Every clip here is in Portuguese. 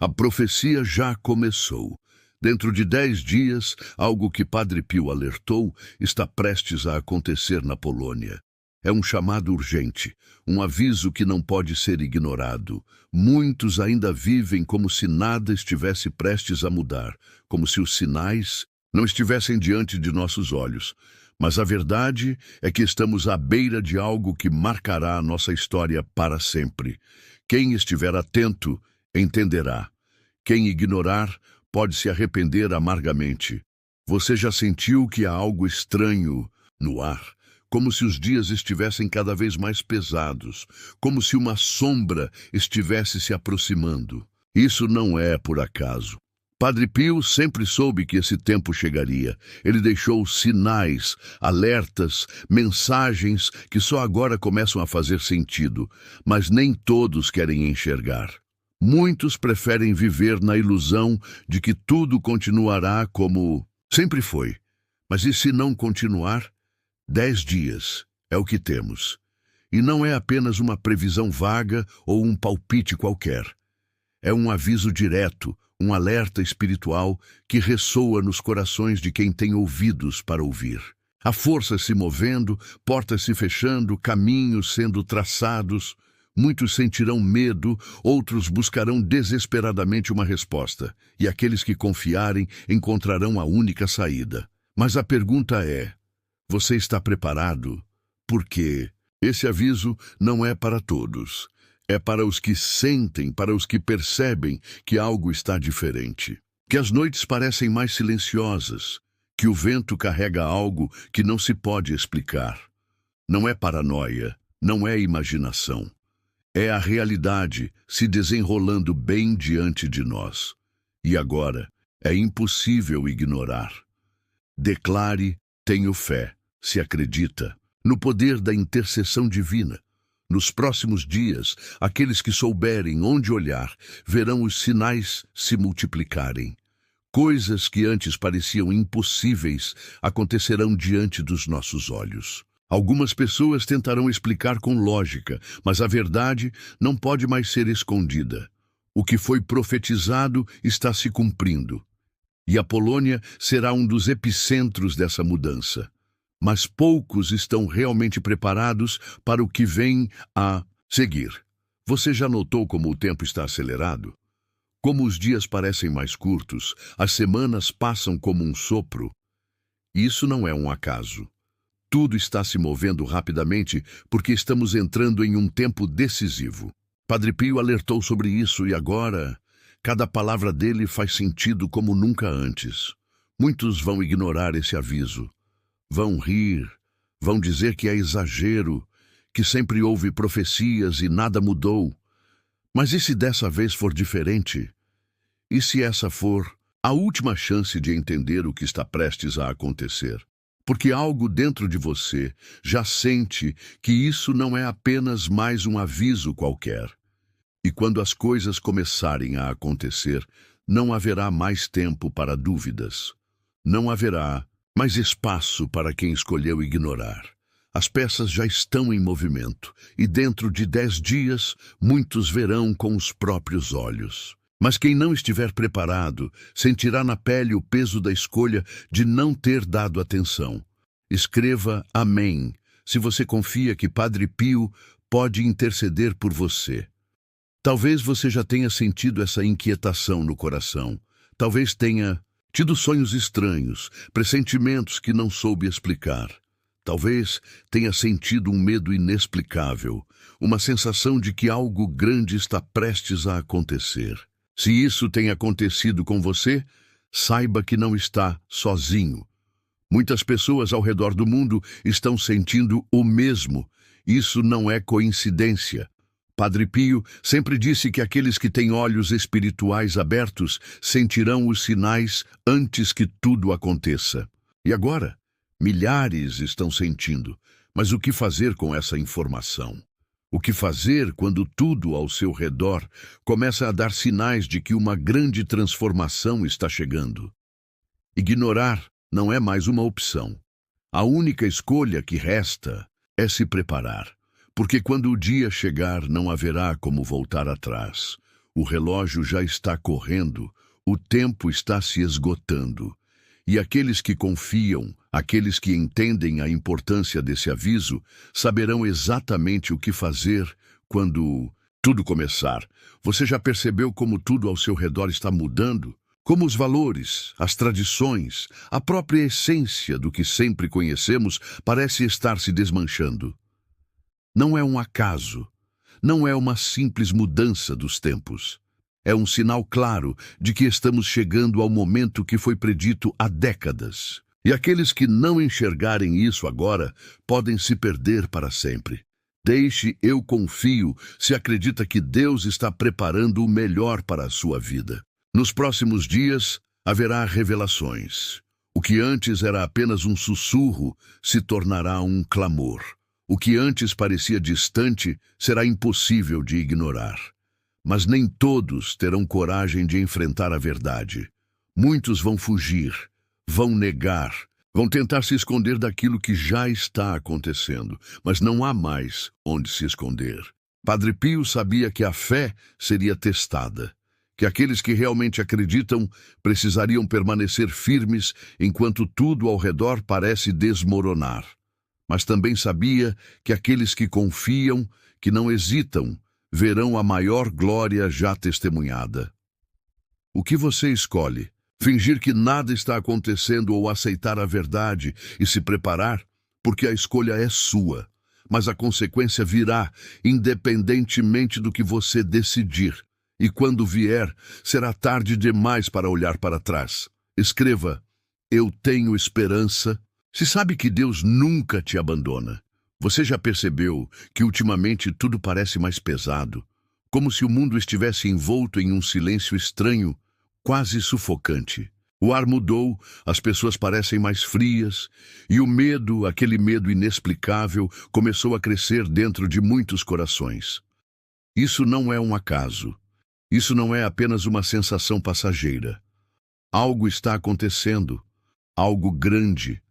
A profecia já começou. Dentro de 10 dias, algo que Padre Pio alertou está prestes a acontecer na Polônia. É um chamado urgente, um aviso que não pode ser ignorado. Muitos ainda vivem como se nada estivesse prestes a mudar, como se os sinais não estivessem diante de nossos olhos. Mas a verdade é que estamos à beira de algo que marcará a nossa história para sempre. Quem estiver atento, entenderá. Quem ignorar, pode se arrepender amargamente. Você já sentiu que há algo estranho no ar? Como se os dias estivessem cada vez mais pesados, como se uma sombra estivesse se aproximando. Isso não é por acaso. Padre Pio sempre soube que esse tempo chegaria. Ele deixou sinais, alertas, mensagens que só agora começam a fazer sentido, mas nem todos querem enxergar. Muitos preferem viver na ilusão de que tudo continuará como sempre foi. Mas e se não continuar? 10 dias é o que temos. E não é apenas uma previsão vaga ou um palpite qualquer. É um aviso direto, um alerta espiritual que ressoa nos corações de quem tem ouvidos para ouvir. Há forças se movendo, portas se fechando, caminhos sendo traçados. Muitos sentirão medo, outros buscarão desesperadamente uma resposta. E aqueles que confiarem encontrarão a única saída. Mas a pergunta é: você está preparado? Porque esse aviso não é para todos. É para os que sentem, para os que percebem que algo está diferente. Que as noites parecem mais silenciosas, que o vento carrega algo que não se pode explicar. Não é paranoia, não é imaginação. É a realidade se desenrolando bem diante de nós. E agora, é impossível ignorar. Declare: tenho fé. Se acredita no poder da intercessão divina. Nos próximos dias, aqueles que souberem onde olhar, verão os sinais se multiplicarem. Coisas que antes pareciam impossíveis acontecerão diante dos nossos olhos. Algumas pessoas tentarão explicar com lógica, mas a verdade não pode mais ser escondida. O que foi profetizado está se cumprindo. E a Polônia será um dos epicentros dessa mudança. Mas poucos estão realmente preparados para o que vem a seguir. Você já notou como o tempo está acelerado? Como os dias parecem mais curtos, as semanas passam como um sopro? Isso não é um acaso. Tudo está se movendo rapidamente porque estamos entrando em um tempo decisivo. Padre Pio alertou sobre isso e agora, cada palavra dele faz sentido como nunca antes. Muitos vão ignorar esse aviso. Vão rir, vão dizer que é exagero, que sempre houve profecias e nada mudou. Mas e se dessa vez for diferente? E se essa for a última chance de entender o que está prestes a acontecer? Porque algo dentro de você já sente que isso não é apenas mais um aviso qualquer. E quando as coisas começarem a acontecer, não haverá mais tempo para dúvidas. Não haverá mais espaço para quem escolheu ignorar. As peças já estão em movimento, e dentro de 10 dias, muitos verão com os próprios olhos. Mas quem não estiver preparado, sentirá na pele o peso da escolha de não ter dado atenção. Escreva amém, se você confia que Padre Pio pode interceder por você. Talvez você já tenha sentido essa inquietação no coração. Talvez tenha tido sonhos estranhos, pressentimentos que não soube explicar. Talvez tenha sentido um medo inexplicável, uma sensação de que algo grande está prestes a acontecer. Se isso tem acontecido com você, saiba que não está sozinho. Muitas pessoas ao redor do mundo estão sentindo o mesmo. Isso não é coincidência. Padre Pio sempre disse que aqueles que têm olhos espirituais abertos sentirão os sinais antes que tudo aconteça. E agora, milhares estão sentindo. Mas o que fazer com essa informação? O que fazer quando tudo ao seu redor começa a dar sinais de que uma grande transformação está chegando? Ignorar não é mais uma opção. A única escolha que resta é se preparar. Porque quando o dia chegar, não haverá como voltar atrás. O relógio já está correndo, o tempo está se esgotando. E aqueles que confiam, aqueles que entendem a importância desse aviso, saberão exatamente o que fazer quando tudo começar. Você já percebeu como tudo ao seu redor está mudando? Como os valores, as tradições, a própria essência do que sempre conhecemos parece estar se desmanchando. Não é um acaso, não é uma simples mudança dos tempos. É um sinal claro de que estamos chegando ao momento que foi predito há décadas. E aqueles que não enxergarem isso agora podem se perder para sempre. Deixe eu confio se acredita que Deus está preparando o melhor para a sua vida. Nos próximos dias haverá revelações. O que antes era apenas um sussurro se tornará um clamor. O que antes parecia distante será impossível de ignorar. Mas nem todos terão coragem de enfrentar a verdade. Muitos vão fugir, vão negar, vão tentar se esconder daquilo que já está acontecendo, mas não há mais onde se esconder. Padre Pio sabia que a fé seria testada, que aqueles que realmente acreditam precisariam permanecer firmes enquanto tudo ao redor parece desmoronar. Mas também sabia que aqueles que confiam, que não hesitam, verão a maior glória já testemunhada. O que você escolhe? Fingir que nada está acontecendo ou aceitar a verdade e se preparar? Porque a escolha é sua, mas a consequência virá, independentemente do que você decidir. E quando vier, será tarde demais para olhar para trás. Escreva: eu tenho esperança. Se sabe que Deus nunca te abandona. Você já percebeu que ultimamente tudo parece mais pesado? Como se o mundo estivesse envolto em um silêncio estranho, quase sufocante. O ar mudou, as pessoas parecem mais frias, e o medo, aquele medo inexplicável, começou a crescer dentro de muitos corações. Isso não é um acaso. Isso não é apenas uma sensação passageira. Algo está acontecendo, algo grande.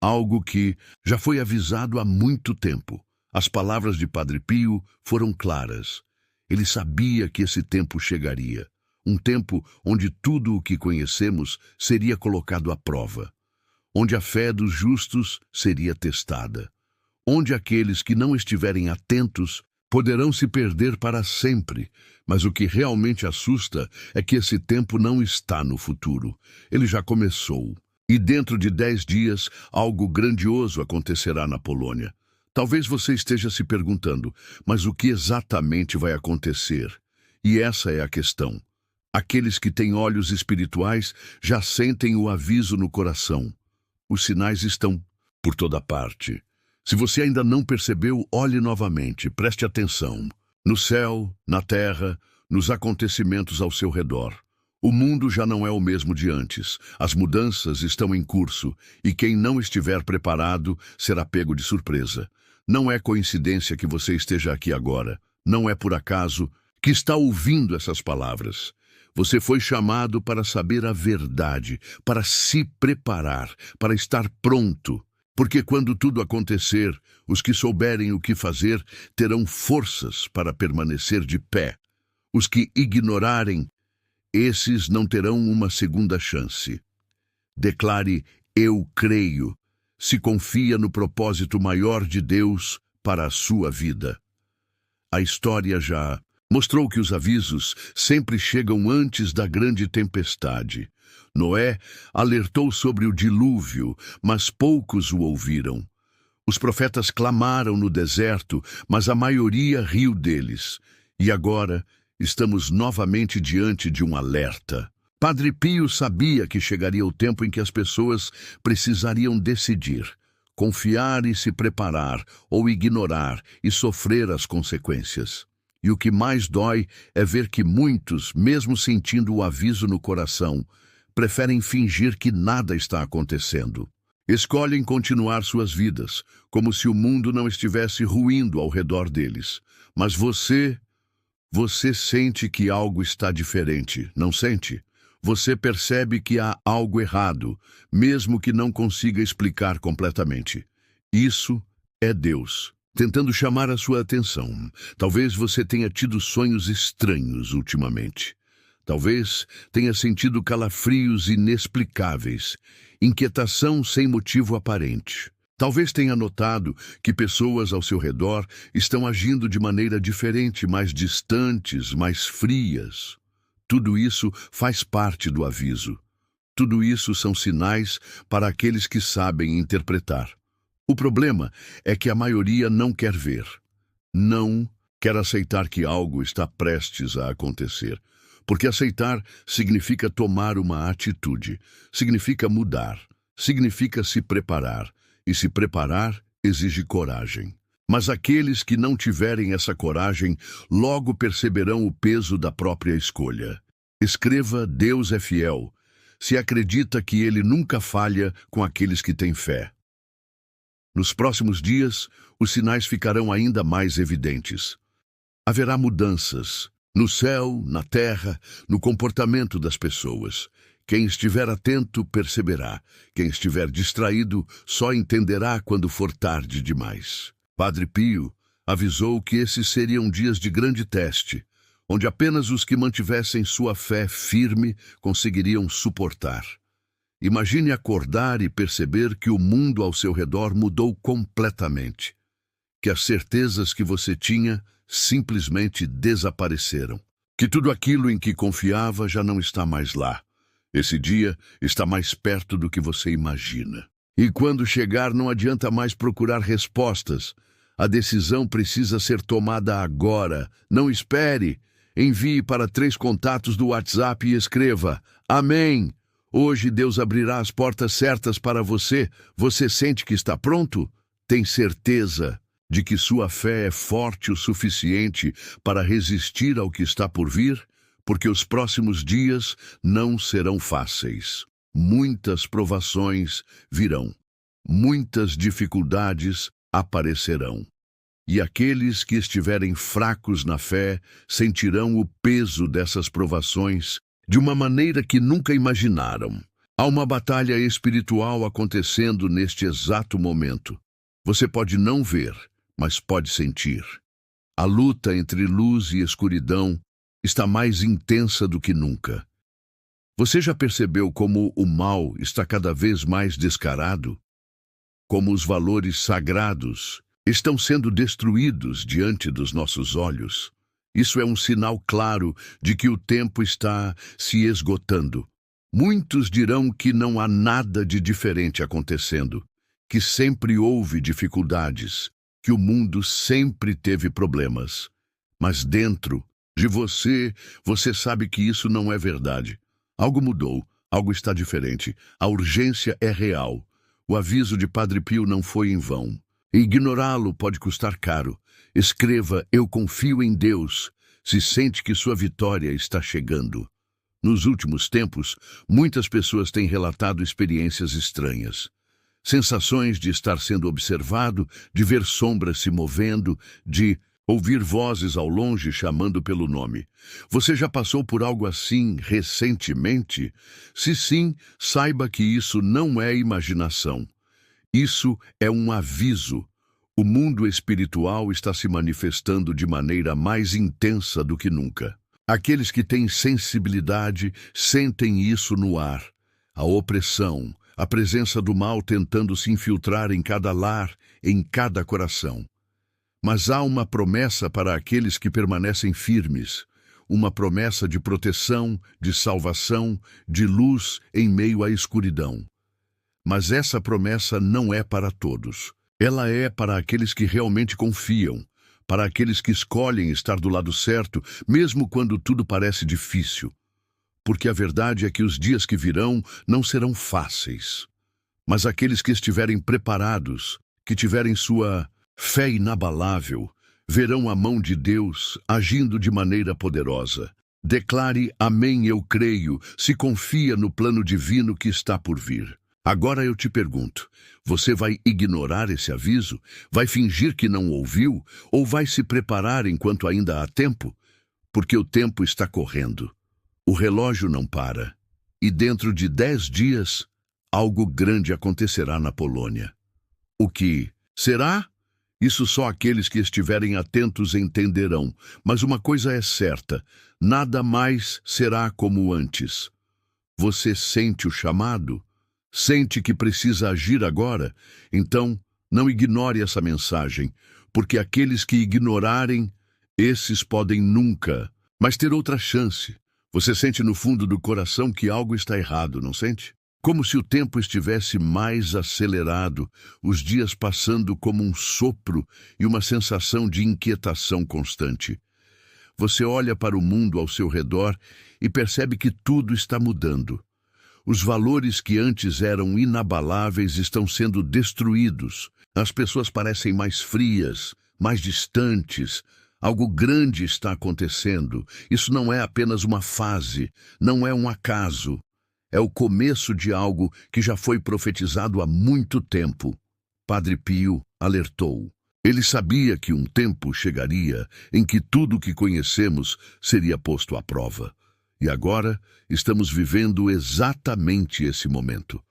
Algo que já foi avisado há muito tempo. As palavras de Padre Pio foram claras. Ele sabia que esse tempo chegaria. Um tempo onde tudo o que conhecemos seria colocado à prova. Onde a fé dos justos seria testada. Onde aqueles que não estiverem atentos poderão se perder para sempre. Mas o que realmente assusta é que esse tempo não está no futuro. Ele já começou. E dentro de 10 dias, algo grandioso acontecerá na Polônia. Talvez você esteja se perguntando, mas o que exatamente vai acontecer? E essa é a questão. Aqueles que têm olhos espirituais já sentem o aviso no coração. Os sinais estão por toda parte. Se você ainda não percebeu, olhe novamente, preste atenção. No céu, na terra, nos acontecimentos ao seu redor. O mundo já não é o mesmo de antes. As mudanças estão em curso e quem não estiver preparado será pego de surpresa. Não é coincidência que você esteja aqui agora. Não é por acaso que está ouvindo essas palavras. Você foi chamado para saber a verdade, para se preparar, para estar pronto. Porque quando tudo acontecer, os que souberem o que fazer terão forças para permanecer de pé. Os que ignorarem, esses não terão uma segunda chance. Declare: eu creio. Se confia no propósito maior de Deus para a sua vida. A história já mostrou que os avisos sempre chegam antes da grande tempestade. Noé alertou sobre o dilúvio, mas poucos o ouviram. Os profetas clamaram no deserto, mas a maioria riu deles. E agora estamos novamente diante de um alerta. Padre Pio sabia que chegaria o tempo em que as pessoas precisariam decidir, confiar e se preparar, ou ignorar e sofrer as consequências. E o que mais dói é ver que muitos, mesmo sentindo o aviso no coração, preferem fingir que nada está acontecendo. Escolhem continuar suas vidas, como se o mundo não estivesse ruindo ao redor deles. Mas você sente que algo está diferente, não sente? Você percebe que há algo errado, mesmo que não consiga explicar completamente. Isso é Deus. tentando chamar a sua atenção. Talvez você tenha tido sonhos estranhos ultimamente. Talvez tenha sentido calafrios inexplicáveis, inquietação sem motivo aparente. Talvez tenha notado que pessoas ao seu redor estão agindo de maneira diferente, mais distantes, mais frias. Tudo isso faz parte do aviso. Tudo isso são sinais para aqueles que sabem interpretar. O problema é que a maioria não quer ver. Não quer aceitar que algo está prestes a acontecer. Porque aceitar significa tomar uma atitude, significa mudar, significa se preparar. E se preparar exige coragem. Mas aqueles que não tiverem essa coragem logo perceberão o peso da própria escolha. Escreva: Deus é fiel, se acredita que Ele nunca falha com aqueles que têm fé. Nos próximos dias, os sinais ficarão ainda mais evidentes. Haverá mudanças no céu, na terra, no comportamento das pessoas. Quem estiver atento perceberá. Quem estiver distraído só entenderá quando for tarde demais. Padre Pio avisou que esses seriam dias de grande teste, onde apenas os que mantivessem sua fé firme conseguiriam suportar. Imagine acordar e perceber que o mundo ao seu redor mudou completamente, que as certezas que você tinha simplesmente desapareceram, que tudo aquilo em que confiava já não está mais lá. Esse dia está mais perto do que você imagina. E quando chegar, não adianta mais procurar respostas. A decisão precisa ser tomada agora. Não espere. Envie para 3 contatos do WhatsApp e escreva: Amém. Hoje Deus abrirá as portas certas para você. Você sente que está pronto? Tem certeza de que sua fé é forte o suficiente para resistir ao que está por vir? Porque os próximos dias não serão fáceis. Muitas provações virão. Muitas dificuldades aparecerão. E aqueles que estiverem fracos na fé sentirão o peso dessas provações de uma maneira que nunca imaginaram. Há uma batalha espiritual acontecendo neste exato momento. Você pode não ver, mas pode sentir. A luta entre luz e escuridão está mais intensa do que nunca. Você já percebeu como o mal está cada vez mais descarado? Como os valores sagrados estão sendo destruídos diante dos nossos olhos? Isso é um sinal claro de que o tempo está se esgotando. Muitos dirão que não há nada de diferente acontecendo, que sempre houve dificuldades, que o mundo sempre teve problemas. Mas dentro de você sabe que isso não é verdade. Algo mudou, algo está diferente. A urgência é real. O aviso de Padre Pio não foi em vão. Ignorá-lo pode custar caro. Escreva: Eu confio em Deus, se sente que sua vitória está chegando. Nos últimos tempos, muitas pessoas têm relatado experiências estranhas. Sensações de estar sendo observado, de ver sombras se movendo, de ouvir vozes ao longe chamando pelo nome. Você já passou por algo assim recentemente? Se sim, saiba que isso não é imaginação. Isso é um aviso. O mundo espiritual está se manifestando de maneira mais intensa do que nunca. Aqueles que têm sensibilidade sentem isso no ar. A opressão, a presença do mal tentando se infiltrar em cada lar, em cada coração. Mas há uma promessa para aqueles que permanecem firmes, uma promessa de proteção, de salvação, de luz em meio à escuridão. Mas essa promessa não é para todos. Ela é para aqueles que realmente confiam, para aqueles que escolhem estar do lado certo, mesmo quando tudo parece difícil. Porque a verdade é que os dias que virão não serão fáceis. Mas aqueles que estiverem preparados, que tiverem sua fé inabalável, verão a mão de Deus agindo de maneira poderosa. Declare: Amém, eu creio, se confia no plano divino que está por vir. Agora eu te pergunto, você vai ignorar esse aviso? Vai fingir que não ouviu? Ou vai se preparar enquanto ainda há tempo? Porque o tempo está correndo. O relógio não para. E dentro de 10 dias, algo grande acontecerá na Polônia. O que será? Isso só aqueles que estiverem atentos entenderão. Mas uma coisa é certa: nada mais será como antes. Você sente o chamado? Sente que precisa agir agora? Então, não ignore essa mensagem, porque aqueles que ignorarem, esses podem nunca mais ter outra chance. Você sente no fundo do coração que algo está errado, não sente? Como se o tempo estivesse mais acelerado, os dias passando como um sopro e uma sensação de inquietação constante. Você olha para o mundo ao seu redor e percebe que tudo está mudando. Os valores que antes eram inabaláveis estão sendo destruídos. As pessoas parecem mais frias, mais distantes. Algo grande está acontecendo. Isso não é apenas uma fase, não é um acaso. É o começo de algo que já foi profetizado há muito tempo. Padre Pio alertou. Ele sabia que um tempo chegaria em que tudo o que conhecemos seria posto à prova. E agora estamos vivendo exatamente esse momento.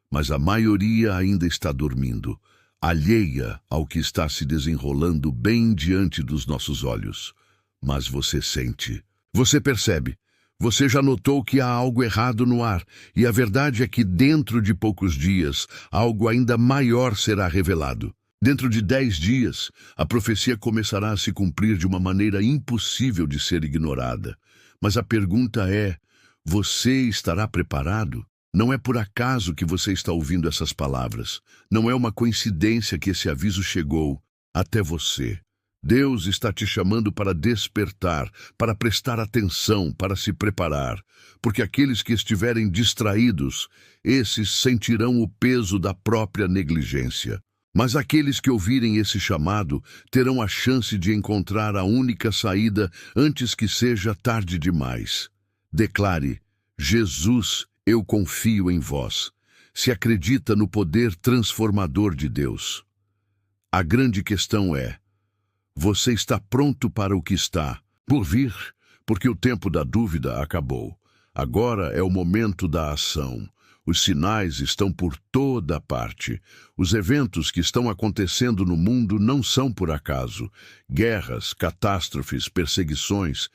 Mas a maioria ainda está dormindo, alheia ao que está se desenrolando bem diante dos nossos olhos. Mas você sente, você percebe, você já notou que há algo errado no ar, e a verdade é que dentro de poucos dias, algo ainda maior será revelado. Dentro de 10 dias, a profecia começará a se cumprir de uma maneira impossível de ser ignorada. Mas a pergunta é, você estará preparado? Não é por acaso que você está ouvindo essas palavras. Não é uma coincidência que esse aviso chegou até você. Deus está te chamando para despertar, para prestar atenção, para se preparar. Porque aqueles que estiverem distraídos, esses sentirão o peso da própria negligência. Mas aqueles que ouvirem esse chamado terão a chance de encontrar a única saída antes que seja tarde demais. Declare: Jesus, eu confio em vós. Se acredita no poder transformador de Deus. A grande questão é: você está pronto para o que está por vir? Porque o tempo da dúvida acabou. Agora é o momento da ação. Os sinais estão por toda parte. Os eventos que estão acontecendo no mundo não são por acaso. Guerras, catástrofes, perseguições,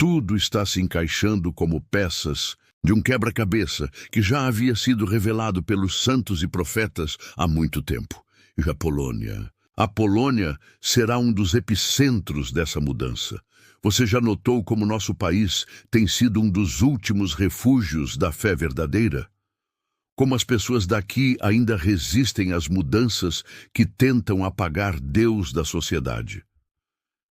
tudo está se encaixando como peças de um quebra-cabeça que já havia sido revelado pelos santos e profetas há muito tempo. E a Polônia? A Polônia será um dos epicentros dessa mudança. Você já notou como nosso país tem sido um dos últimos refúgios da fé verdadeira? Como as pessoas daqui ainda resistem às mudanças que tentam apagar Deus da sociedade.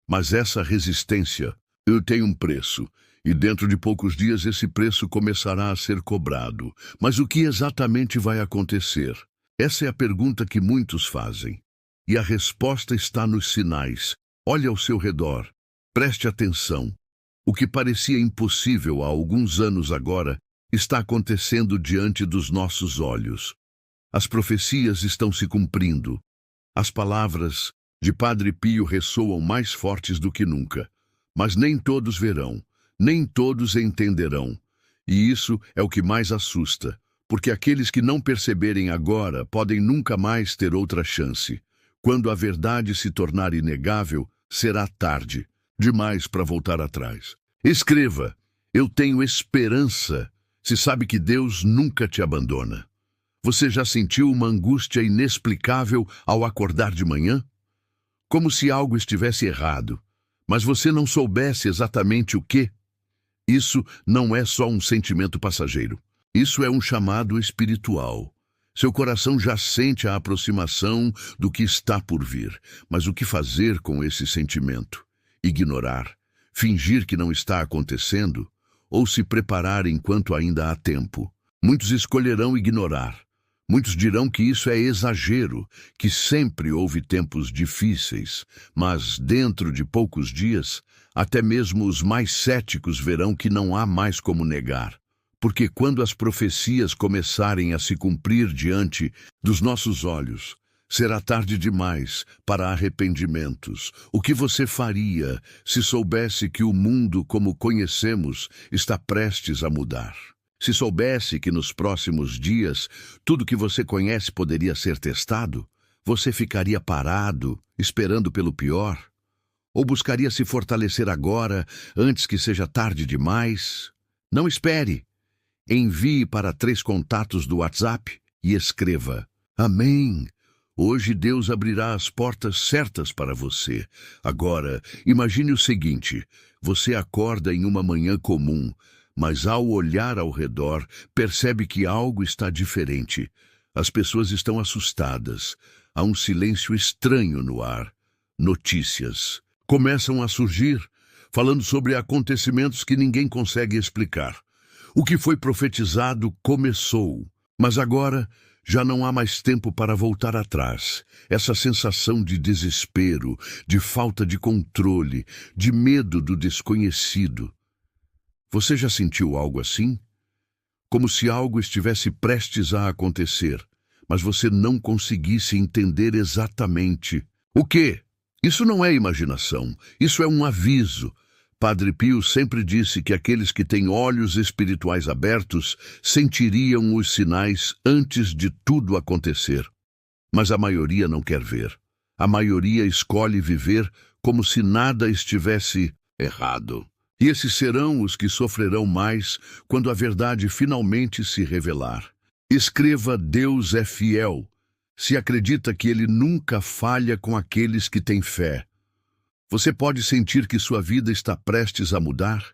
Mas essa resistência tem um preço, e dentro de poucos dias esse preço começará a ser cobrado. Mas o que exatamente vai acontecer? Essa é a pergunta que muitos fazem. E a resposta está nos sinais. Olhe ao seu redor. Preste atenção. O que parecia impossível há alguns anos agora está acontecendo diante dos nossos olhos. As profecias estão se cumprindo. As palavras de Padre Pio ressoam mais fortes do que nunca. Mas nem todos verão, nem todos entenderão. E isso é o que mais assusta, porque aqueles que não perceberem agora podem nunca mais ter outra chance. Quando a verdade se tornar inegável, será tarde demais para voltar atrás. Escreva: eu tenho esperança. Se sabe que Deus nunca te abandona. Você já sentiu uma angústia inexplicável ao acordar de manhã? Como se algo estivesse errado, mas você não soubesse exatamente o quê? Isso não é só um sentimento passageiro. Isso é um chamado espiritual. Seu coração já sente a aproximação do que está por vir. Mas o que fazer com esse sentimento? Ignorar? Fingir que não está acontecendo? Ou se preparar enquanto ainda há tempo? Muitos escolherão ignorar. Muitos dirão que isso é exagero, que sempre houve tempos difíceis, mas dentro de poucos dias, até mesmo os mais céticos verão que não há mais como negar. Porque quando as profecias começarem a se cumprir diante dos nossos olhos, será tarde demais para arrependimentos. O que você faria se soubesse que o mundo como conhecemos está prestes a mudar? Se soubesse que nos próximos dias tudo que você conhece poderia ser testado, Você ficaria parado, esperando pelo pior? Ou buscaria se fortalecer agora, antes que seja tarde demais? Não espere. Envie para 3 contatos do WhatsApp e escreva: Amém. Hoje Deus abrirá as portas certas para você. Agora, imagine o seguinte: você acorda em uma manhã comum, mas ao olhar ao redor, percebe que algo está diferente. As pessoas estão assustadas. Há um silêncio estranho no ar. Notícias começam a surgir, falando sobre acontecimentos que ninguém consegue explicar. O que foi profetizado começou, mas agora já não há mais tempo para voltar atrás. Essa sensação de desespero, de falta de controle, de medo do desconhecido. Você já sentiu algo assim? Como se algo estivesse prestes a acontecer, mas você não conseguisse entender exatamente. O quê? Isso não é imaginação, isso é um aviso. Padre Pio sempre disse que aqueles que têm olhos espirituais abertos sentiriam os sinais antes de tudo acontecer. Mas a maioria não quer ver. A maioria escolhe viver como se nada estivesse errado. E esses serão os que sofrerão mais quando a verdade finalmente se revelar. Escreva: Deus é fiel. Se acredita que Ele nunca falha com aqueles que têm fé. Você pode sentir que sua vida está prestes a mudar?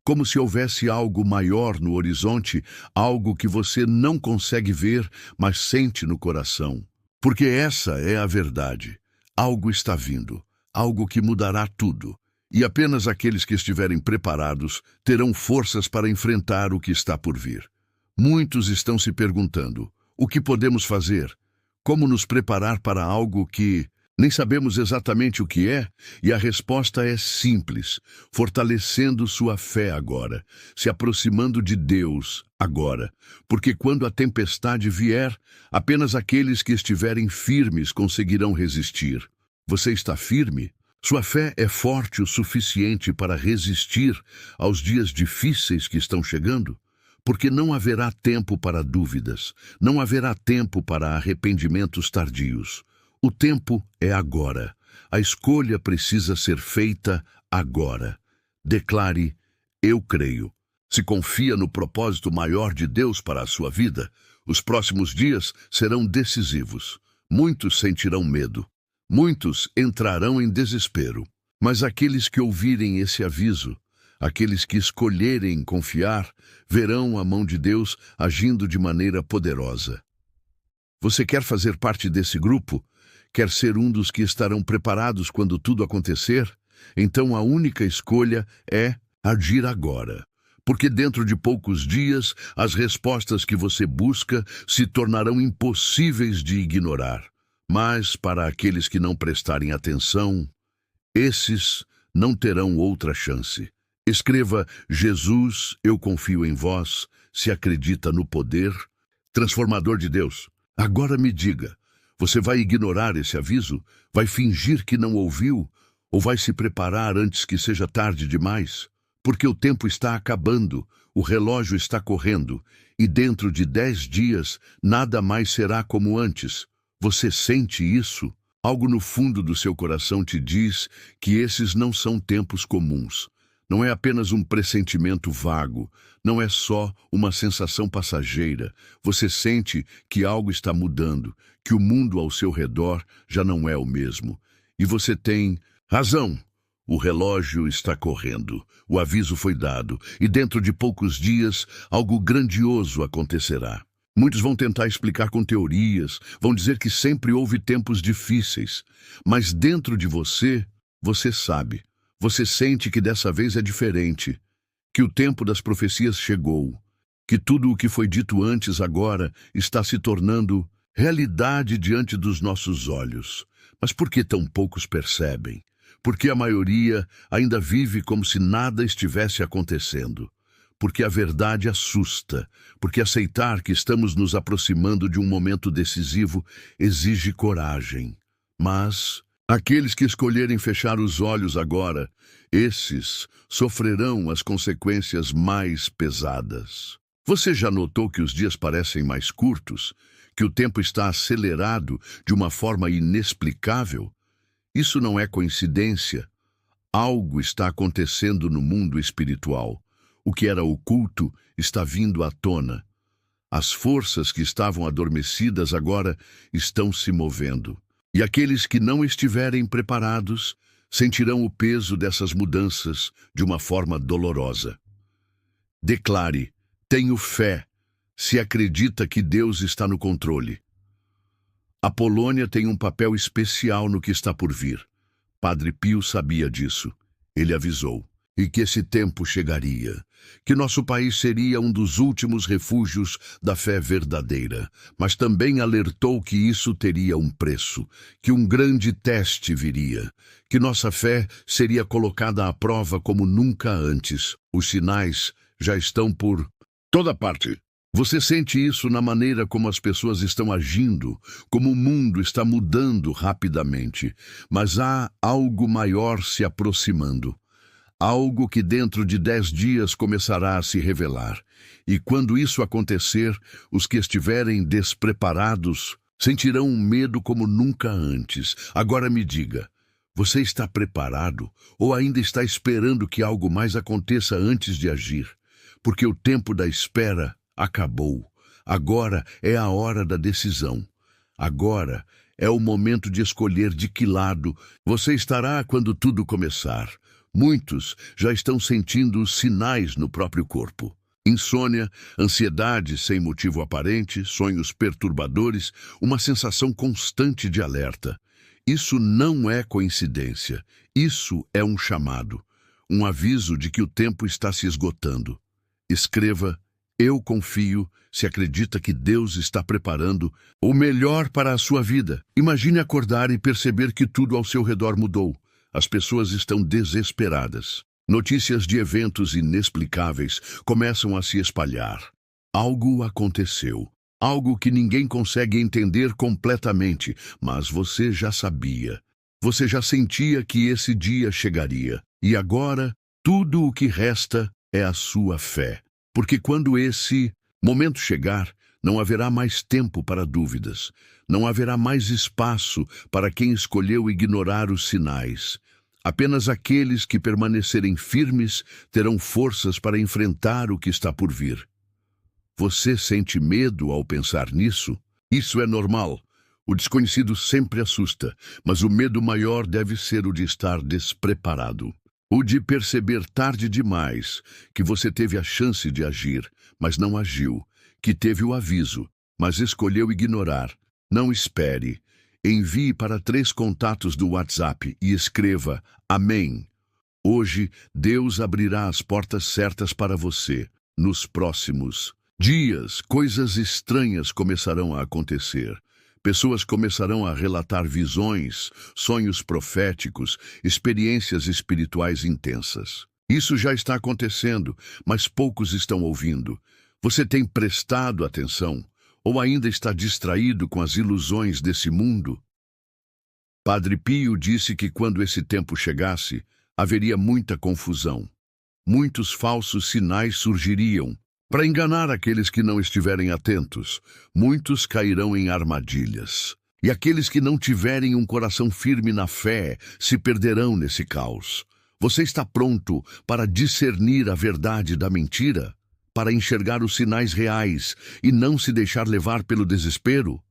Como se houvesse algo maior no horizonte, algo que você não consegue ver, mas sente no coração. Porque essa é a verdade. Algo está vindo, algo que mudará tudo. E apenas aqueles que estiverem preparados terão forças para enfrentar o que está por vir. Muitos estão se perguntando: o que podemos fazer? Como nos preparar para algo que nem sabemos exatamente o que é? E a resposta é simples: fortalecendo sua fé agora, se aproximando de Deus agora. Porque quando a tempestade vier, apenas aqueles que estiverem firmes conseguirão resistir. Você está firme? Sua fé é forte o suficiente para resistir aos dias difíceis que estão chegando? Porque não haverá tempo para dúvidas, não haverá tempo para arrependimentos tardios. O tempo é agora. A escolha precisa ser feita agora. Declare: eu creio. Se confia no propósito maior de Deus para a sua vida, os próximos dias serão decisivos. Muitos sentirão medo. Muitos entrarão em desespero. Mas aqueles que ouvirem esse aviso, aqueles que escolherem confiar, verão a mão de Deus agindo de maneira poderosa. Você quer fazer parte desse grupo? Quer ser um dos que estarão preparados quando tudo acontecer? Então a única escolha é agir agora. Porque dentro de poucos dias, as respostas que você busca se tornarão impossíveis de ignorar. Mas para aqueles que não prestarem atenção, esses não terão outra chance. Escreva: Jesus, eu confio em vós, se acredita no poder transformador de Deus. Agora me diga, você vai ignorar esse aviso? Vai fingir que não ouviu? Ou vai se preparar antes que seja tarde demais? Porque o tempo está acabando, o relógio está correndo, e dentro de 10 dias nada mais será como antes. Você sente isso? Algo no fundo do seu coração te diz que esses não são tempos comuns. Não é apenas um pressentimento vago, não é só uma sensação passageira. Você sente que algo está mudando, que o mundo ao seu redor já não é o mesmo. E você tem razão. O relógio está correndo, o aviso foi dado, e dentro de poucos dias algo grandioso acontecerá. Muitos vão tentar explicar com teorias, vão dizer que sempre houve tempos difíceis, mas dentro de você, você sabe. Você sente que dessa vez é diferente, que o tempo das profecias chegou, que tudo o que foi dito antes agora está se tornando realidade diante dos nossos olhos. Mas por que tão poucos percebem? Porque a maioria ainda vive como se nada estivesse acontecendo. Porque a verdade assusta, porque aceitar que estamos nos aproximando de um momento decisivo exige coragem. Mas aqueles que escolherem fechar os olhos agora, esses sofrerão as consequências mais pesadas. Você já notou que os dias parecem mais curtos? Que o tempo está acelerado de uma forma inexplicável? Isso não é coincidência. Algo está acontecendo no mundo espiritual. O que era oculto está vindo à tona. As forças que estavam adormecidas agora estão se movendo. E aqueles que não estiverem preparados sentirão o peso dessas mudanças de uma forma dolorosa. Declare: tenho fé, se acredita que Deus está no controle. A Polônia tem um papel especial no que está por vir. Padre Pio sabia disso. Ele avisou. E que esse tempo chegaria, que nosso país seria um dos últimos refúgios da fé verdadeira, mas também alertou que isso teria um preço, que um grande teste viria, que nossa fé seria colocada à prova como nunca antes. Os sinais já estão por toda parte. Você sente isso na maneira como as pessoas estão agindo, como o mundo está mudando rapidamente, mas há algo maior se aproximando. Algo que dentro de 10 dias começará a se revelar. E quando isso acontecer, os que estiverem despreparados sentirão um medo como nunca antes. Agora me diga, você está preparado ou ainda está esperando que algo mais aconteça antes de agir? Porque o tempo da espera acabou. Agora é a hora da decisão. Agora é o momento de escolher de que lado você estará quando tudo começar. Muitos já estão sentindo os sinais no próprio corpo. Insônia, ansiedade sem motivo aparente, sonhos perturbadores, uma sensação constante de alerta. Isso não é coincidência. Isso é um chamado, um aviso de que o tempo está se esgotando. Escreva: eu confio, se acredita que Deus está preparando o melhor para a sua vida. Imagine acordar e perceber que tudo ao seu redor mudou. As pessoas estão desesperadas. Notícias de eventos inexplicáveis começam a se espalhar. Algo aconteceu. Algo que ninguém consegue entender completamente, mas você já sabia. Você já sentia que esse dia chegaria. E agora, tudo o que resta é a sua fé. Porque quando esse momento chegar, não haverá mais tempo para dúvidas. Não haverá mais espaço para quem escolheu ignorar os sinais. Apenas aqueles que permanecerem firmes terão forças para enfrentar o que está por vir. Você sente medo ao pensar nisso? Isso é normal. O desconhecido sempre assusta, mas o medo maior deve ser o de estar despreparado. O de perceber tarde demais que você teve a chance de agir, mas não agiu, que teve o aviso, mas escolheu ignorar. Não espere. Envie para 3 contatos do WhatsApp e escreva: Amém. Hoje, Deus abrirá as portas certas para você. Nos próximos dias, coisas estranhas começarão a acontecer. Pessoas começarão a relatar visões, sonhos proféticos, experiências espirituais intensas. Isso já está acontecendo, mas poucos estão ouvindo. Você tem prestado atenção? Ou ainda está distraído com as ilusões desse mundo? Padre Pio disse que quando esse tempo chegasse, haveria muita confusão. Muitos falsos sinais surgiriam para enganar aqueles que não estiverem atentos. Muitos cairão em armadilhas. E aqueles que não tiverem um coração firme na fé se perderão nesse caos. Você está pronto para discernir a verdade da mentira? Para enxergar os sinais reais e não se deixar levar pelo desespero?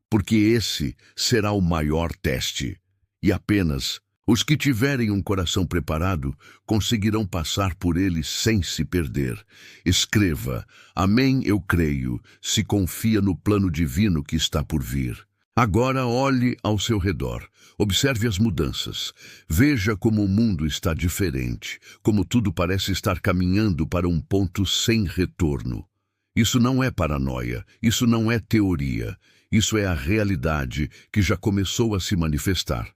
Porque esse será o maior teste. E apenas os que tiverem um coração preparado conseguirão passar por ele sem se perder. Escreva: Amém, eu creio, se confia no plano divino que está por vir. Agora olhe ao seu redor. Observe as mudanças. Veja como o mundo está diferente, como tudo parece estar caminhando para um ponto sem retorno. Isso não é paranoia, isso não é teoria, isso é a realidade que já começou a se manifestar.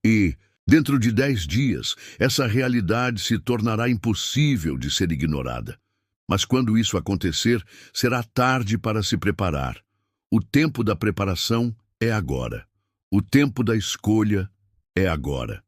E, dentro de 10 dias, essa realidade se tornará impossível de ser ignorada. Mas quando isso acontecer, será tarde para se preparar. O tempo da preparação é agora. O tempo da escolha é agora.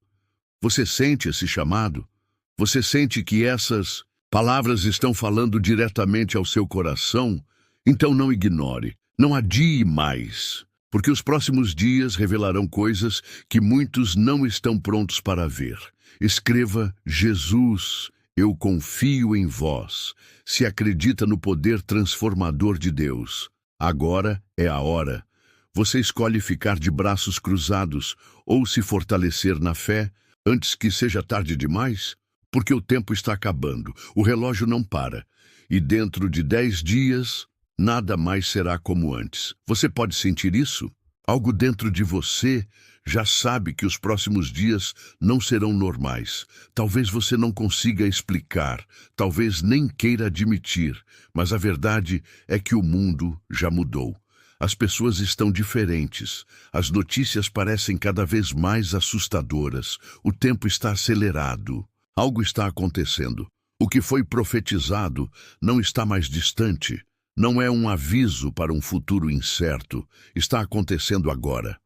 Você sente esse chamado? Você sente que essas Palavras estão falando diretamente ao seu coração, então não ignore, não adie mais, porque os próximos dias revelarão coisas que muitos não estão prontos para ver. Escreva: Jesus, eu confio em vós. Se acredita no poder transformador de Deus. Agora é a hora. Você escolhe ficar de braços cruzados ou se fortalecer na fé antes que seja tarde demais? Porque o tempo está acabando, o relógio não para. E dentro de 10 dias, nada mais será como antes. Você pode sentir isso? Algo dentro de você já sabe que os próximos dias não serão normais. Talvez você não consiga explicar, talvez nem queira admitir, mas a verdade é que o mundo já mudou. As pessoas estão diferentes, as notícias parecem cada vez mais assustadoras, o tempo está acelerado. Algo está acontecendo. O que foi profetizado não está mais distante. Não é um aviso para um futuro incerto. Está acontecendo agora.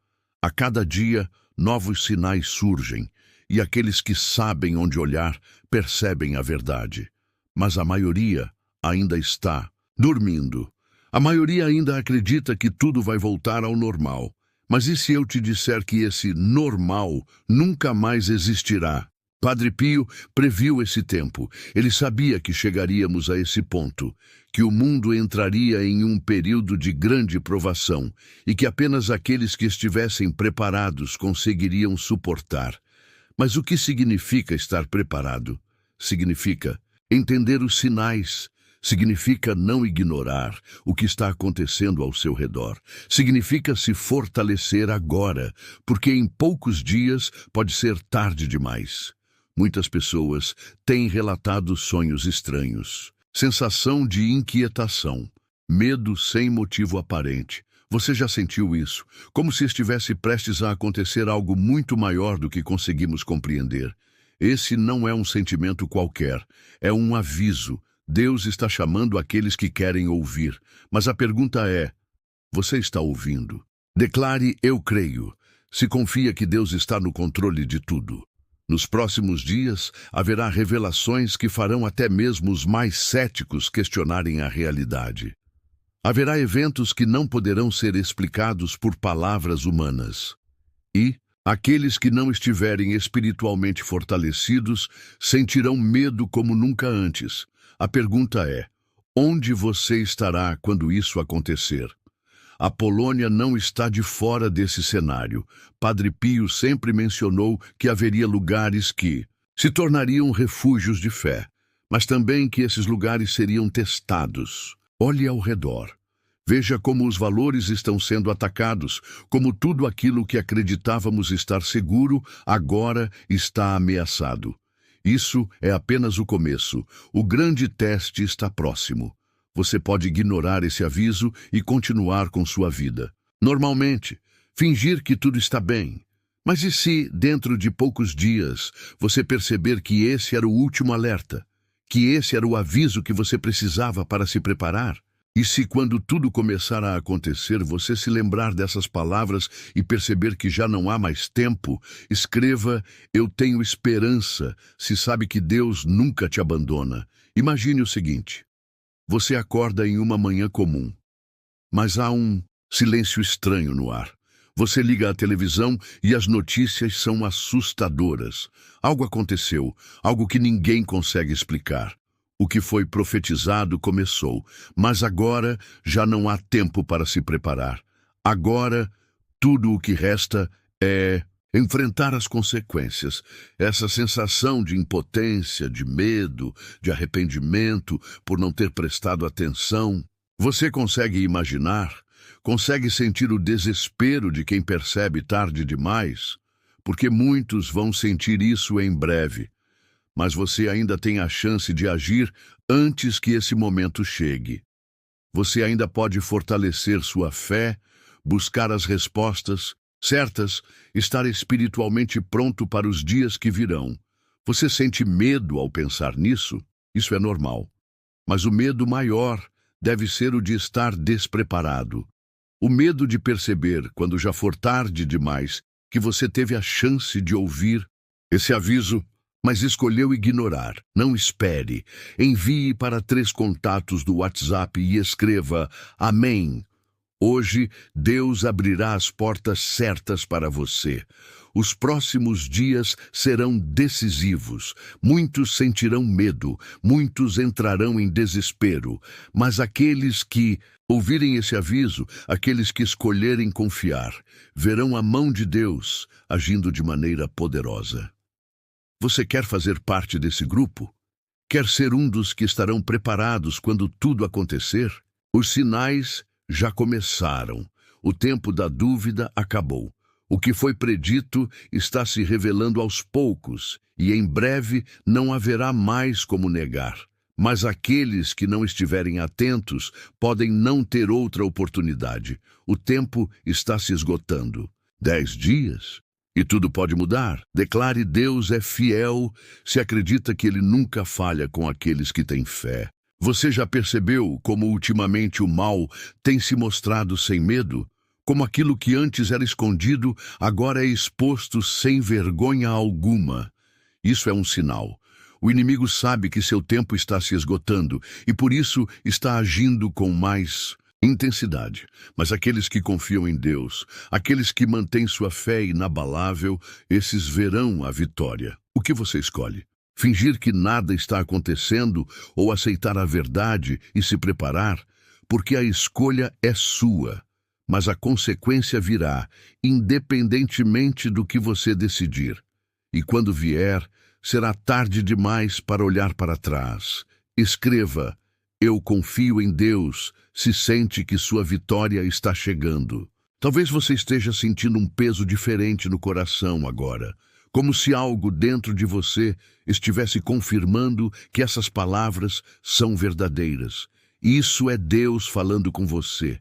A cada dia, novos sinais surgem, e aqueles que sabem onde olhar percebem a verdade. Mas a maioria ainda está dormindo. A maioria ainda acredita que tudo vai voltar ao normal. Mas e se eu te disser que esse normal nunca mais existirá? Padre Pio previu esse tempo. Ele sabia que chegaríamos a esse ponto, que o mundo entraria em um período de grande provação e que apenas aqueles que estivessem preparados conseguiriam suportar. Mas o que significa estar preparado? Significa entender os sinais. Significa não ignorar o que está acontecendo ao seu redor. Significa se fortalecer agora, porque em poucos dias pode ser tarde demais. Muitas pessoas têm relatado sonhos estranhos, sensação de inquietação, medo sem motivo aparente. Você já sentiu isso? Como se estivesse prestes a acontecer algo muito maior do que conseguimos compreender. Esse não é um sentimento qualquer, é um aviso. Deus está chamando aqueles que querem ouvir. Mas a pergunta é: você está ouvindo? Declare: eu creio. Se confia que Deus está no controle de tudo. Nos próximos dias, haverá revelações que farão até mesmo os mais céticos questionarem a realidade. Haverá eventos que não poderão ser explicados por palavras humanas. E aqueles que não estiverem espiritualmente fortalecidos sentirão medo como nunca antes. A pergunta é: onde você estará quando isso acontecer? A Polônia não está de fora desse cenário. Padre Pio sempre mencionou que haveria lugares que se tornariam refúgios de fé, mas também que esses lugares seriam testados. Olhe ao redor. Veja como os valores estão sendo atacados, como tudo aquilo que acreditávamos estar seguro agora está ameaçado. Isso é apenas o começo. O grande teste está próximo. Você pode ignorar esse aviso e continuar com sua vida. Normalmente, fingir que tudo está bem. Mas e se, dentro de poucos dias, você perceber que esse era o último alerta? Que esse era o aviso que você precisava para se preparar? E se, quando tudo começar a acontecer, você se lembrar dessas palavras e perceber que já não há mais tempo, escreva: eu tenho esperança, se sabe que Deus nunca te abandona. Imagine o seguinte: você acorda em uma manhã comum, mas há um silêncio estranho no ar. Você liga a televisão e as notícias são assustadoras. Algo aconteceu, algo que ninguém consegue explicar. O que foi profetizado começou, mas agora já não há tempo para se preparar. Agora, tudo o que resta é enfrentar as consequências. Essa sensação de impotência, de medo, de arrependimento por não ter prestado atenção. Você consegue imaginar? Consegue sentir o desespero de quem percebe tarde demais? Porque muitos vão sentir isso em breve. Mas você ainda tem a chance de agir antes que esse momento chegue. Você ainda pode fortalecer sua fé, buscar as respostas certas, estar espiritualmente pronto para os dias que virão. Você sente medo ao pensar nisso? Isso é normal. Mas o medo maior deve ser o de estar despreparado. O medo de perceber, quando já for tarde demais, que você teve a chance de ouvir esse aviso mas escolheu ignorar. Não espere. Envie para 3 contatos do WhatsApp e escreva: Amém. Hoje, Deus abrirá as portas certas para você. Os próximos dias serão decisivos. Muitos sentirão medo, muitos entrarão em desespero. Mas aqueles que ouvirem esse aviso, aqueles que escolherem confiar, verão a mão de Deus agindo de maneira poderosa. Você quer fazer parte desse grupo? Quer ser um dos que estarão preparados quando tudo acontecer? Os sinais já começaram. O tempo da dúvida acabou. O que foi predito está se revelando aos poucos, e em breve não haverá mais como negar. Mas aqueles que não estiverem atentos podem não ter outra oportunidade. O tempo está se esgotando. 10 dias? E tudo pode mudar. Declare: Deus é fiel, se acredita que Ele nunca falha com aqueles que têm fé. Você já percebeu como ultimamente o mal tem se mostrado sem medo? Como aquilo que antes era escondido, agora é exposto sem vergonha alguma. Isso é um sinal. O inimigo sabe que seu tempo está se esgotando e por isso está agindo com mais intensidade. Mas aqueles que confiam em Deus, aqueles que mantêm sua fé inabalável, esses verão a vitória. O que você escolhe? Fingir que nada está acontecendo ou aceitar a verdade e se preparar? Porque a escolha é sua. Mas a consequência virá, independentemente do que você decidir. E quando vier, será tarde demais para olhar para trás. Escreva: Eu confio em Deus, se sente que sua vitória está chegando. Talvez você esteja sentindo um peso diferente no coração agora, como se algo dentro de você estivesse confirmando que essas palavras são verdadeiras. Isso é Deus falando com você.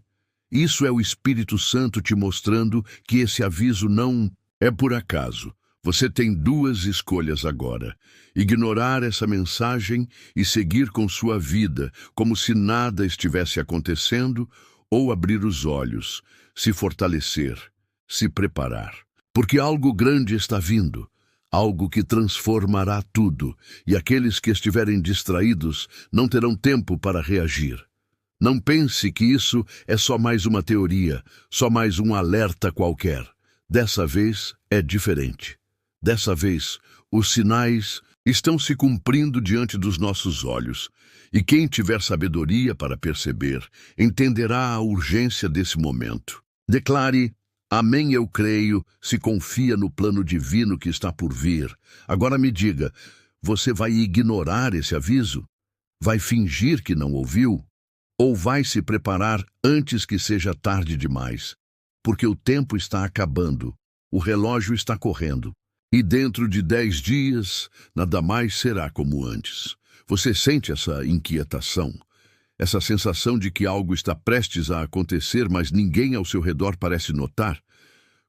Isso é o Espírito Santo te mostrando que esse aviso não é por acaso. Você tem 2 escolhas agora: ignorar essa mensagem e seguir com sua vida como se nada estivesse acontecendo, ou abrir os olhos, se fortalecer, se preparar. Porque algo grande está vindo, algo que transformará tudo, e aqueles que estiverem distraídos não terão tempo para reagir. Não pense que isso é só mais uma teoria, só mais um alerta qualquer. Dessa vez é diferente. Dessa vez, os sinais estão se cumprindo diante dos nossos olhos. E quem tiver sabedoria para perceber, entenderá a urgência desse momento. Declare: Amém, eu creio, se confia no plano divino que está por vir. Agora me diga, você vai ignorar esse aviso? Vai fingir que não ouviu? Ou vai se preparar antes que seja tarde demais? Porque o tempo está acabando, o relógio está correndo, e dentro de 10 dias nada mais será como antes. Você sente essa inquietação, essa sensação de que algo está prestes a acontecer, mas ninguém ao seu redor parece notar?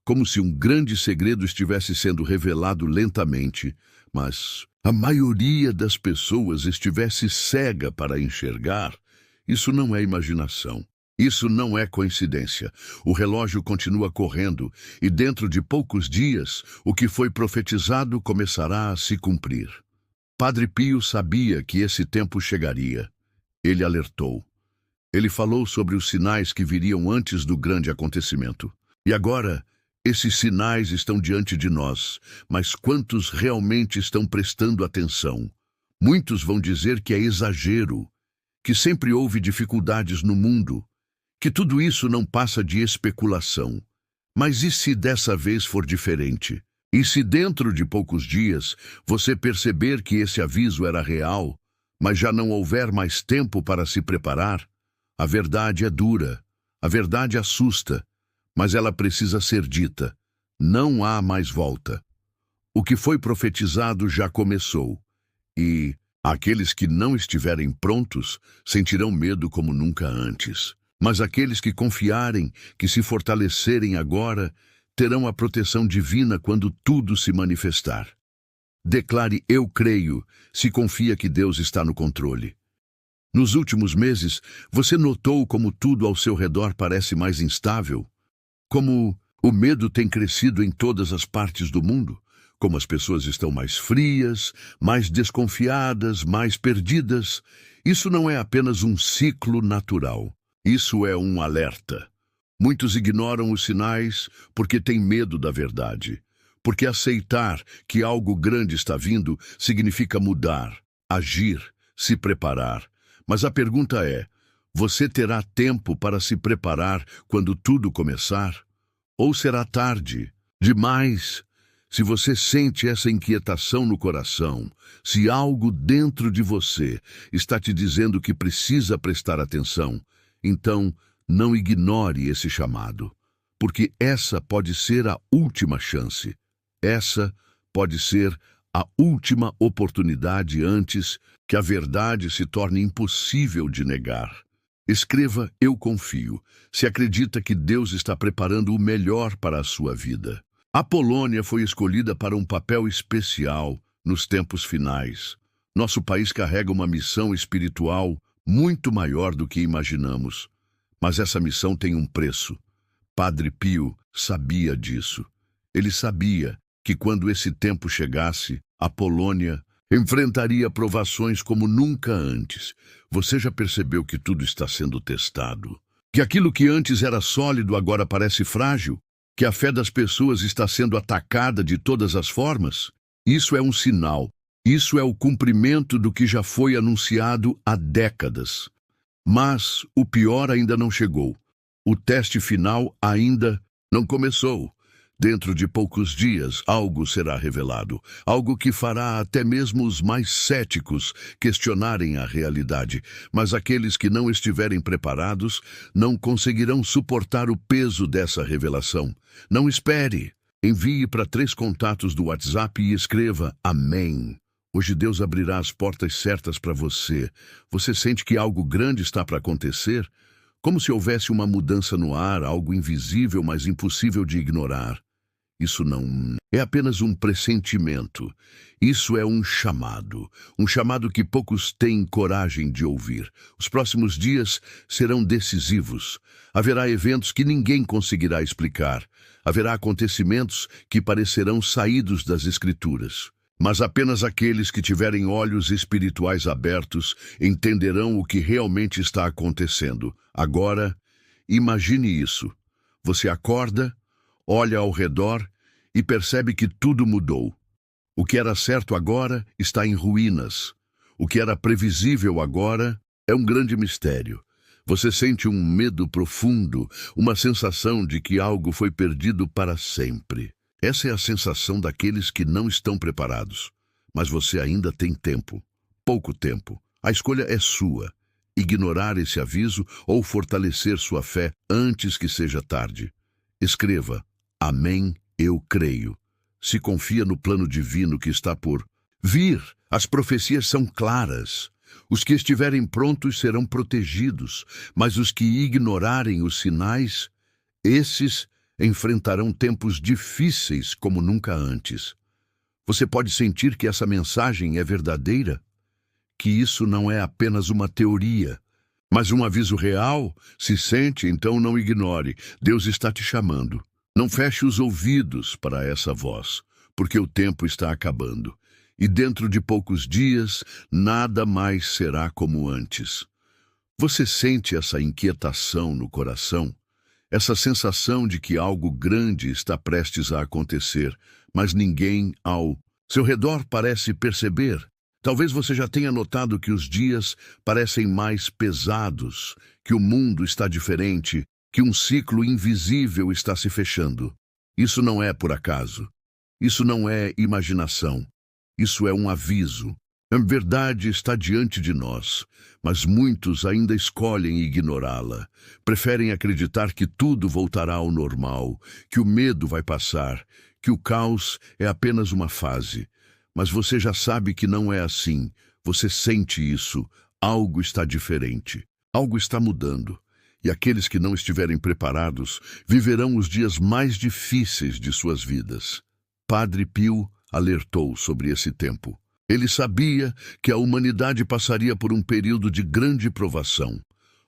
Como se um grande segredo estivesse sendo revelado lentamente, mas a maioria das pessoas estivesse cega para enxergar. Isso não é imaginação. Isso não é coincidência. O relógio continua correndo e dentro de poucos dias, o que foi profetizado começará a se cumprir. Padre Pio sabia que esse tempo chegaria. Ele alertou. Ele falou sobre os sinais que viriam antes do grande acontecimento. E agora, esses sinais estão diante de nós, mas quantos realmente estão prestando atenção? Muitos vão dizer que é exagero, que sempre houve dificuldades no mundo, que tudo isso não passa de especulação. Mas e se dessa vez for diferente? E se dentro de poucos dias você perceber que esse aviso era real, mas já não houver mais tempo para se preparar? A verdade é dura, a verdade assusta, mas ela precisa ser dita. Não há mais volta. O que foi profetizado já começou, e aqueles que não estiverem prontos sentirão medo como nunca antes. Mas aqueles que confiarem, que se fortalecerem agora, terão a proteção divina quando tudo se manifestar. Declare: eu creio, se confia que Deus está no controle. Nos últimos meses, você notou como tudo ao seu redor parece mais instável? Como o medo tem crescido em todas as partes do mundo? como as pessoas estão mais frias, mais desconfiadas, mais perdidas. Isso não é apenas um ciclo natural. Isso é um alerta. Muitos ignoram os sinais porque têm medo da verdade. Porque aceitar que algo grande está vindo significa mudar, agir, se preparar. Mas a pergunta é: você terá tempo para se preparar quando tudo começar? Ou será tarde? Demais? Se você sente essa inquietação no coração, se algo dentro de você está te dizendo que precisa prestar atenção, então não ignore esse chamado, porque essa pode ser a última chance. Essa pode ser a última oportunidade antes que a verdade se torne impossível de negar. Escreva "Eu confio", se acredita que Deus está preparando o melhor para a sua vida. A Polônia foi escolhida para um papel especial nos tempos finais. Nosso país carrega uma missão espiritual muito maior do que imaginamos. Mas essa missão tem um preço. Padre Pio sabia disso. Ele sabia que quando esse tempo chegasse, a Polônia enfrentaria provações como nunca antes. Você já percebeu que tudo está sendo testado? Que aquilo que antes era sólido agora parece frágil? Que a fé das pessoas está sendo atacada de todas as formas? Isso é um sinal. Isso é o cumprimento do que já foi anunciado há décadas. Mas o pior ainda não chegou. O teste final ainda não começou. Dentro de poucos dias, algo será revelado, algo que fará até mesmo os mais céticos questionarem a realidade. Mas aqueles que não estiverem preparados não conseguirão suportar o peso dessa revelação. Não espere. Envie para 3 contatos do WhatsApp e escreva "Amém". Hoje Deus abrirá as portas certas para você. Você sente que algo grande está para acontecer? Como se houvesse uma mudança no ar, algo invisível, mas impossível de ignorar. Isso não é apenas um pressentimento. Isso é um chamado que poucos têm coragem de ouvir. Os próximos dias serão decisivos. Haverá eventos que ninguém conseguirá explicar. Haverá acontecimentos que parecerão saídos das Escrituras. Mas apenas aqueles que tiverem olhos espirituais abertos entenderão o que realmente está acontecendo. Agora, imagine isso. Você acorda, olha ao redor e percebe que tudo mudou. O que era certo agora está em ruínas. O que era previsível agora é um grande mistério. Você sente um medo profundo, uma sensação de que algo foi perdido para sempre. Essa é a sensação daqueles que não estão preparados. Mas você ainda tem tempo. Pouco tempo. A escolha é sua. Ignorar esse aviso ou fortalecer sua fé antes que seja tarde. Escreva "Amém, eu creio". Se confia no plano divino que está por vir. As profecias são claras. Os que estiverem prontos serão protegidos, mas os que ignorarem os sinais, esses enfrentarão tempos difíceis como nunca antes. Você pode sentir que essa mensagem é verdadeira? Que isso não é apenas uma teoria, mas um aviso real? Se sente, então não ignore. Deus está te chamando. Não feche os ouvidos para essa voz, porque o tempo está acabando. E dentro de poucos dias, nada mais será como antes. Você sente essa inquietação no coração? Essa sensação de que algo grande está prestes a acontecer, mas ninguém ao seu redor parece perceber? Talvez você já tenha notado que os dias parecem mais pesados, que o mundo está diferente, que um ciclo invisível está se fechando. Isso não é por acaso. Isso não é imaginação. Isso é um aviso. A verdade está diante de nós, mas muitos ainda escolhem ignorá-la. Preferem acreditar que tudo voltará ao normal, que o medo vai passar, que o caos é apenas uma fase. Mas você já sabe que não é assim. Você sente isso. Algo está diferente. Algo está mudando. E aqueles que não estiverem preparados viverão os dias mais difíceis de suas vidas. Padre Pio alertou sobre esse tempo. Ele sabia que a humanidade passaria por um período de grande provação,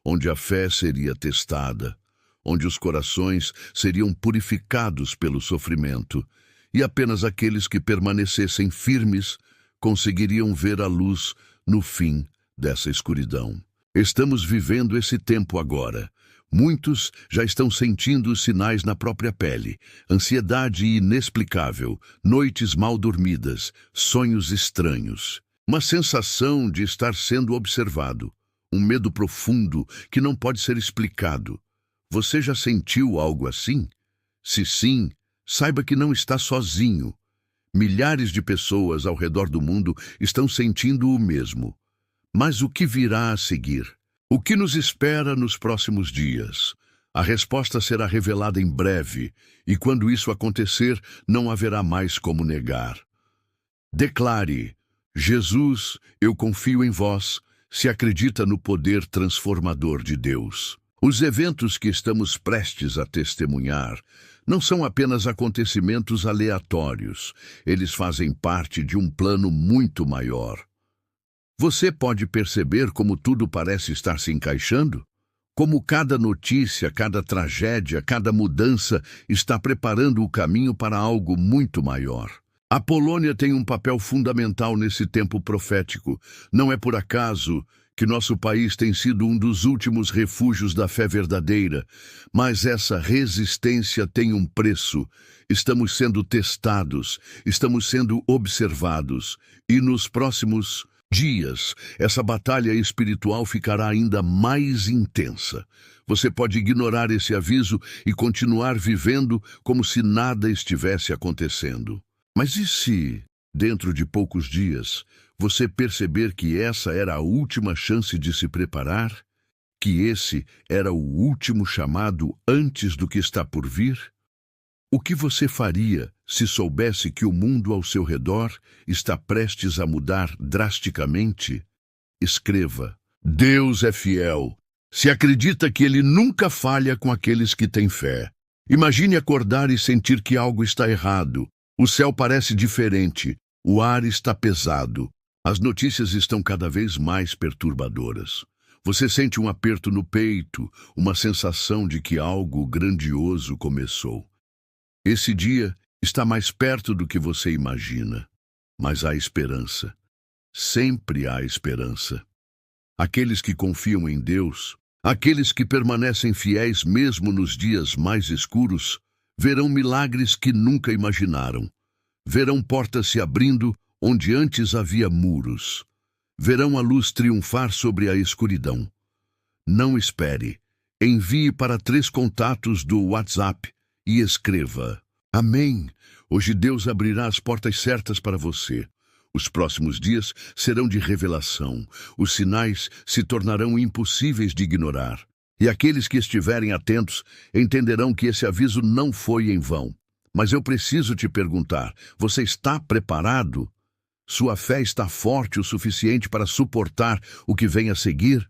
onde a fé seria testada, onde os corações seriam purificados pelo sofrimento e apenas aqueles que permanecessem firmes conseguiriam ver a luz no fim dessa escuridão. Estamos vivendo esse tempo agora. Muitos já estão sentindo os sinais na própria pele: ansiedade inexplicável, noites mal dormidas, sonhos estranhos. Uma sensação de estar sendo observado, um medo profundo que não pode ser explicado. Você já sentiu algo assim? Se sim, saiba que não está sozinho. Milhares de pessoas ao redor do mundo estão sentindo o mesmo. Mas o que virá a seguir? O que nos espera nos próximos dias? A resposta será revelada em breve, e quando isso acontecer, não haverá mais como negar. Declare: Jesus, eu confio em vós, se acredita no poder transformador de Deus. Os eventos que estamos prestes a testemunhar não são apenas acontecimentos aleatórios, eles fazem parte de um plano muito maior. Você pode perceber como tudo parece estar se encaixando? Como cada notícia, cada tragédia, cada mudança está preparando o caminho para algo muito maior. A Polônia tem um papel fundamental nesse tempo profético. Não é por acaso que nosso país tem sido um dos últimos refúgios da fé verdadeira, mas essa resistência tem um preço. Estamos sendo testados, estamos sendo observados, e nos próximos dias, essa batalha espiritual ficará ainda mais intensa. Você pode ignorar esse aviso e continuar vivendo como se nada estivesse acontecendo. Mas e se, dentro de poucos dias, você perceber que essa era a última chance de se preparar? Que esse era o último chamado antes do que está por vir? O que você faria se soubesse que o mundo ao seu redor está prestes a mudar drasticamente? Escreva: Deus é fiel. Se acredita que Ele nunca falha com aqueles que têm fé. Imagine acordar e sentir que algo está errado. O céu parece diferente. O ar está pesado. As notícias estão cada vez mais perturbadoras. Você sente um aperto no peito, uma sensação de que algo grandioso começou. Esse dia está mais perto do que você imagina, mas há esperança. Sempre há esperança. Aqueles que confiam em Deus, aqueles que permanecem fiéis mesmo nos dias mais escuros, verão milagres que nunca imaginaram. Verão portas se abrindo onde antes havia muros. Verão a luz triunfar sobre a escuridão. Não espere. Envie para 3 contatos do WhatsApp e escreva: Amém. Hoje Deus abrirá as portas certas para você. Os próximos dias serão de revelação. Os sinais se tornarão impossíveis de ignorar. E aqueles que estiverem atentos entenderão que esse aviso não foi em vão. Mas eu preciso te perguntar: você está preparado? Sua fé está forte o suficiente para suportar o que vem a seguir?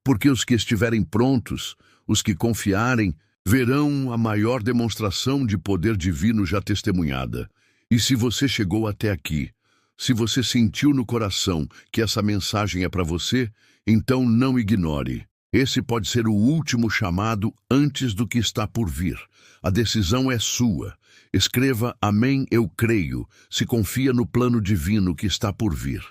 Porque os que estiverem prontos, os que confiarem, verão a maior demonstração de poder divino já testemunhada. E se você chegou até aqui, se você sentiu no coração que essa mensagem é para você, então não ignore. Esse pode ser o último chamado antes do que está por vir. A decisão é sua. Escreva: Amém, eu creio, se confia no plano divino que está por vir.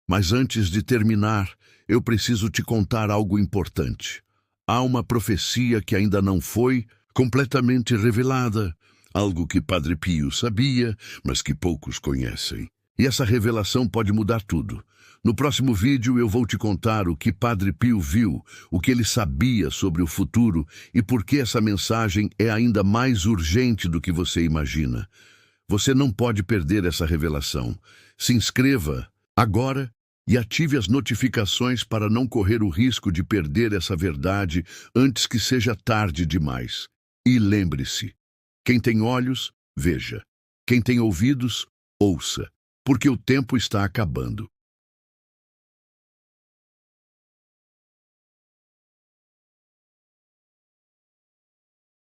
Mas antes de terminar, eu preciso te contar algo importante. Há uma profecia que ainda não foi completamente revelada, algo que Padre Pio sabia, mas que poucos conhecem. E essa revelação pode mudar tudo. No próximo vídeo eu vou te contar o que Padre Pio viu, o que ele sabia sobre o futuro e por que essa mensagem é ainda mais urgente do que você imagina. Você não pode perder essa revelação. Se inscreva agora e ative as notificações para não correr o risco de perder essa verdade antes que seja tarde demais. E lembre-se: quem tem olhos, veja. Quem tem ouvidos, ouça, porque o tempo está acabando.